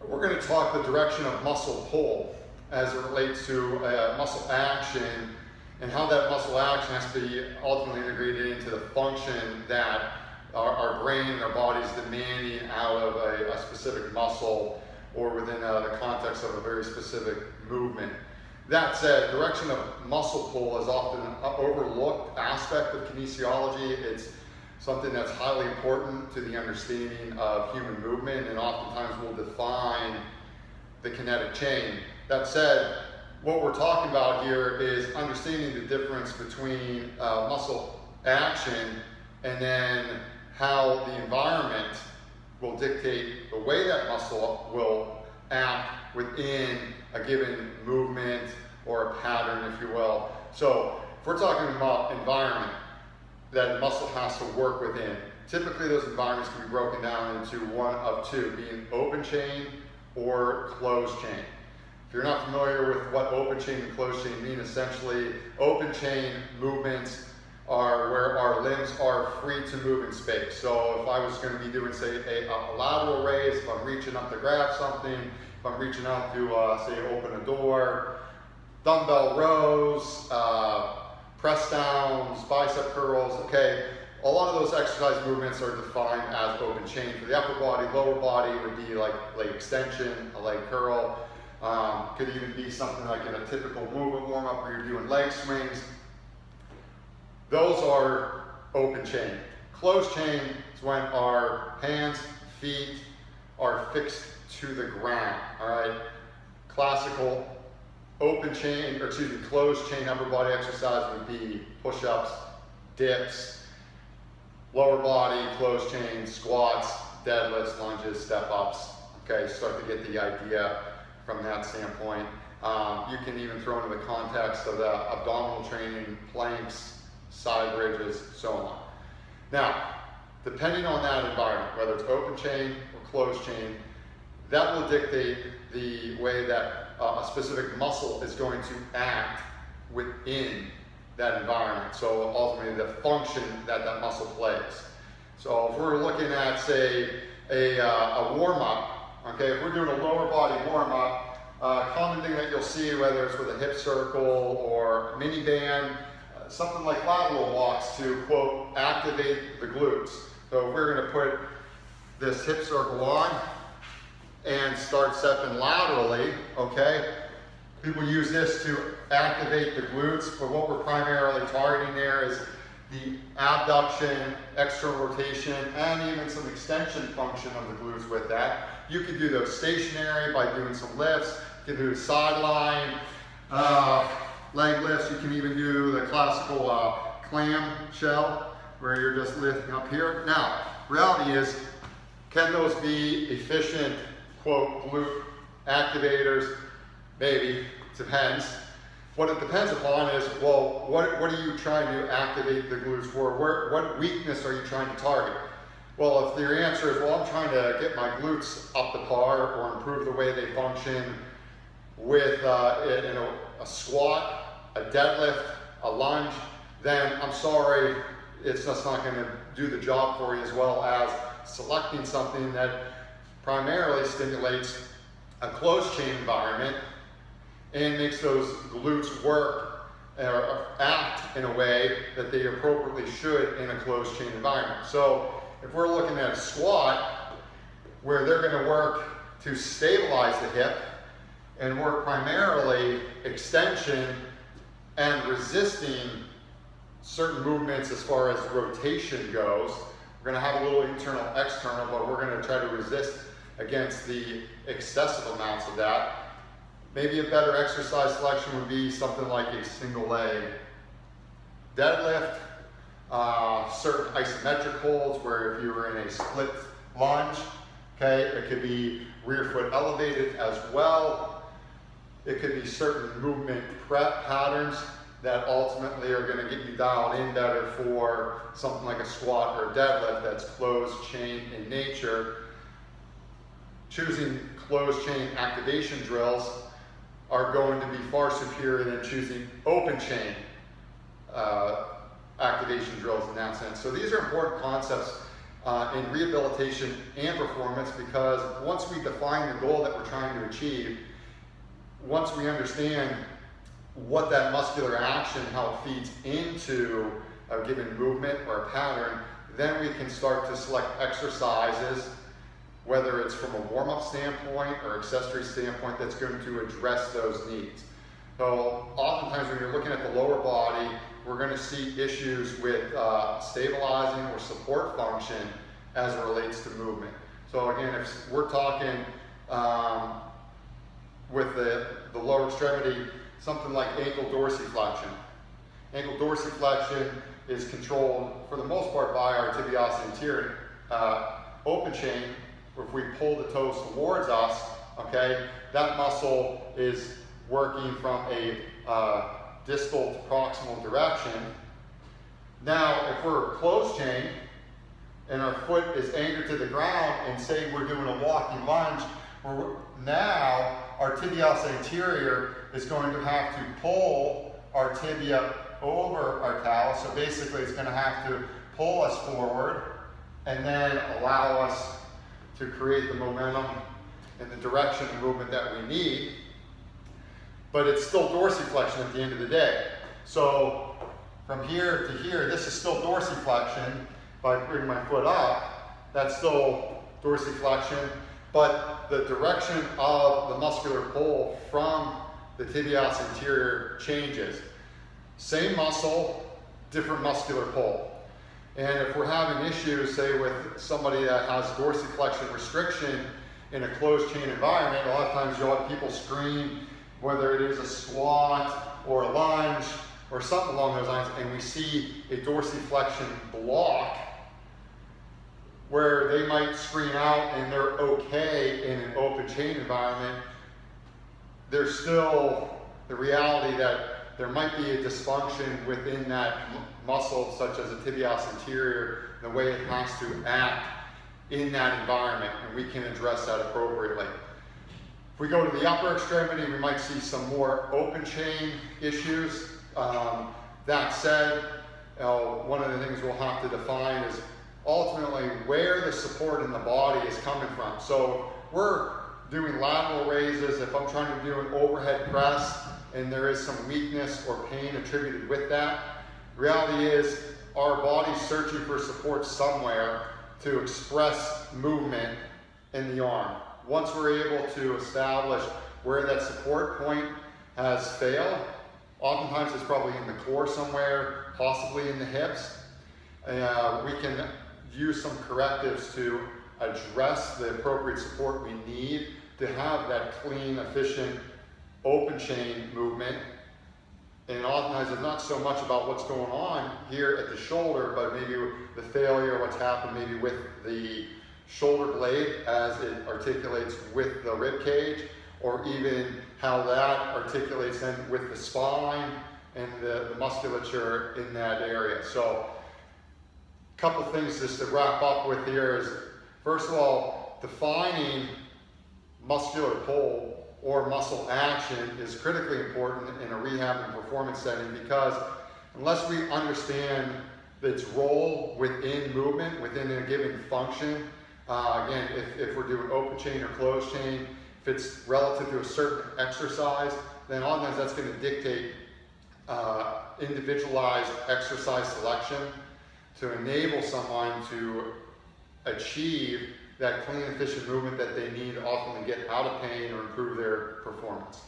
We're going to talk the direction of muscle pull as it relates to muscle action and how that muscle action has to be ultimately integrated into the function that our brain and our body is demanding out of a specific muscle or within the context of a very specific movement. That said, direction of muscle pull is often an overlooked aspect of kinesiology. It's something that's highly important to the understanding of human movement, and oftentimes will define the kinetic chain. That said, what we're talking about here is understanding the difference between muscle action and then how the environment will dictate the way that muscle will act within a given movement or a pattern, if you will. So if we're talking about environment that muscle has to work within, typically those environments can be broken down into one of two, being open chain or closed chain. If you're not familiar with what open chain and closed chain mean, essentially open chain movements are where our limbs are free to move in space. So if I was going to be doing, say, a lateral raise, if I'm reaching up to grab something, if I'm reaching out to, say, open a door, dumbbell rows, press downs, bicep curls, okay, a lot of those exercise movements are defined as open chain. For the upper body, lower body would be like leg extension, a leg curl. Could even be something like in a typical movement warm-up where you're doing leg swings. Those are open chain. Closed chain is when our hands, feet are fixed to the ground, all right? Classical open chain, or excuse me, closed chain upper body exercise would be push-ups, dips, lower body, closed chain, squats, deadlifts, lunges, step-ups. Okay, start to get the idea from that standpoint. You can even throw into the context of the abdominal training, planks, side bridges, so on. Now, depending on that environment, whether it's open chain or closed chain, that will dictate the way that a specific muscle is going to act within that environment. So ultimately the function that that muscle plays. So if we're looking at, say, a warm-up, okay, if we're doing a lower body warm-up, common thing that you'll see, whether it's with a hip circle or mini band, something like lateral walks to, quote, activate the glutes. So we're going to put this hip circle on and start stepping laterally, okay? People use this to activate the glutes, but what we're primarily targeting there is the abduction, external rotation, and even some extension function of the glutes with that. You can do those stationary by doing some lifts. You can do sideline leg lifts. You can even do the classical clam shell where you're just lifting up here. Now, reality is, can those be efficient, quote, glute activators? Maybe, depends. What it depends upon is, well, what are you trying to activate the glutes for? What weakness are you trying to target? Well, if your answer is, well, I'm trying to get my glutes up to par or improve the way they function with a squat, a deadlift, a lunge, then I'm sorry, it's just not going to do the job for you, as well as selecting something that primarily stimulates a closed chain environment and makes those glutes work or act in a way that they appropriately should in a closed chain environment. So if we're looking at a squat where they're going to work to stabilize the hip and work primarily extension and resisting certain movements as far as rotation goes, we're going to have a little internal, external, but we're going to try to resist against the excessive amounts of that. Maybe a better exercise selection would be something like a single leg deadlift, certain isometric holds where if you were in a split lunge, okay, it could be rear foot elevated as well. It could be certain movement prep patterns that ultimately are going to get you dialed in better for something like a squat or a deadlift that's closed chain in nature. Choosing closed chain activation drills are going to be far superior than choosing open chain activation drills in that sense. So these are important concepts in rehabilitation and performance, because once we define the goal that we're trying to achieve, once we understand what that muscular action, how it feeds into a given movement or a pattern, then we can start to select exercises, whether it's from a warm-up standpoint or accessory standpoint, that's going to address those needs. So oftentimes when you're looking at the lower body, we're going to see issues with stabilizing or support function as it relates to movement. So again, if we're talking with the lower extremity, something like ankle dorsiflexion. Ankle dorsiflexion is controlled for the most part by our tibialis anterior open chain. If we pull the toes towards us, okay, that muscle is working from a distal to proximal direction. Now, if we're closed chain and our foot is anchored to the ground, and say we're doing a walking lunge, now our tibialis anterior is going to have to pull our tibia over our talus. So basically it's going to have to pull us forward and then allow us to create the momentum in the direction of movement that we need. But it's still dorsiflexion at the end of the day. So from here to here, this is still dorsiflexion. If I bring my foot up, that's still dorsiflexion, but the direction of the muscular pull from the tibialis anterior changes. Same muscle, different muscular pull. And if we're having issues, say with somebody that has dorsiflexion restriction in a closed chain environment, a lot of times you'll have people scream, whether it is a squat or a lunge or something along those lines, and we see a dorsiflexion block where they might scream out and they're okay in an open chain environment. There's still the reality that there might be a dysfunction within that muscle, such as the tibialis anterior, the way it has to act in that environment, and we can address that appropriately. If we go to the upper extremity, we might see some more open chain issues. That said, one of the things we'll have to define is ultimately where the support in the body is coming from. So we're doing lateral raises. If I'm trying to do an overhead press and there is some weakness or pain attributed with that, reality is our body's searching for support somewhere to express movement in the arm. Once we're able to establish where that support point has failed, oftentimes it's probably in the core somewhere, possibly in the hips. We can use some correctives to address the appropriate support we need to have that clean, efficient, open chain movement. And oftentimes it's not so much about what's going on here at the shoulder, but maybe the failure, what's happened maybe with the shoulder blade as it articulates with the rib cage, or even how that articulates then with the spine and the musculature in that area. So a couple things just to wrap up with here is, first of all, defining muscular pull or muscle action is critically important in a rehab and performance setting, because unless we understand its role within movement, within a given function, again, if we're doing open chain or closed chain, if it's relative to a certain exercise, then oftentimes that's going to dictate individualized exercise selection to enable someone to achieve that clean, efficient movement that they need to ultimately get out of pain or improve their performance.